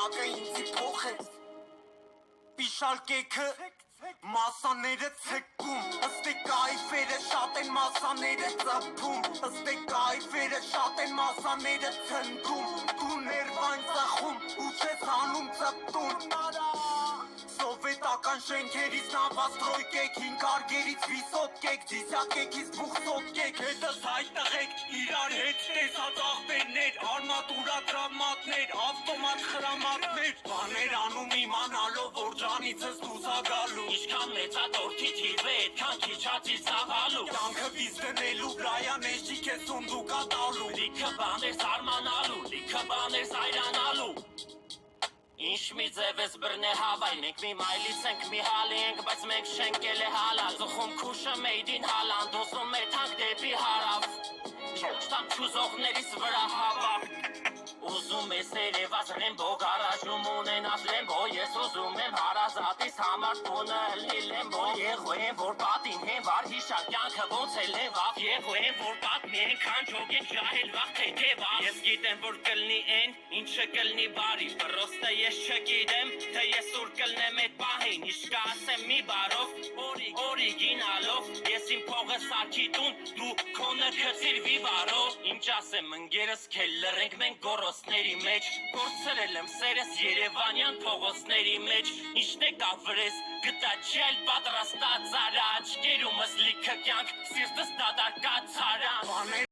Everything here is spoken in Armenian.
ժամանակը ինձի փոխեց Պիշալ կեքը Մասաները ցեկում Ըստ է կայֆերը շատ են մասաները ծպում Ըստ է կայֆերը շատ են մասաները ցնդում Դու ներվայն ծխում ու չես հանում ծպտուն Սովետական շենքերից նավված տրոյկեք Հինք արգերից վիսոտ կեք Ձիսյակեքից բուխսոտ կեք Հետս հայտ տղեք իրար հետ տեսած աղբերներ Արմատուրա տրավմատներ Ավտոմատ խրամատներ Բաներ անում իմանալով որ ջանիցս դուզա գալու Ինչքան մեծա տորթի թիվը այդքան քիչացի սաղալու Կյանքը վիզ դնելու վրայան էշիկ է սունդուկա տալու Լիքը բաներ զարմանալու Լիքը բաներ զայրանալու Ինչ մի ձև ես բրնե հավայ Մենք մի մայլից ենք մի հալի ենք Բայց մենք շենքել է հալալ Զխում քուշը մեյդին հալանդ Ոզում է թանք դեպի հարավ Չտամ չուզողներիս վրա հավար Ուզում ես երևաց Ռեմբո Գարաժում ունենաս Լեմբո Ես ուզում եմ հարազատիս համար տունը ըլնի Լեմբո Եղու եմ որ պատին հենվար Հիշար կյանքը ոնց էլ է վաղ Եղու եմ որ պատմի ենքան ջոգ են ջահել վաղ թե վաղ Ես գիտեմ որ կլնի են ինչը կլնի բարի Պրոստը ես չգիտեմ թե ես ուր կլնեմ էդ պահին Իշկա ասեմ մի բարով օրիգինալով Ես իմ փողը սարքի տուն դու քոնը քծիր վիվարով Ինչ ասեմ ընկերս քել լռենք մենք գորոսների մեջ Գործել եմ սերս երևանյան փողոցների մեջ Ինչն է կավրես գտա չել պատրաստած արա Աչկերումս լիքը կյանք սիրտս դատարկած հարան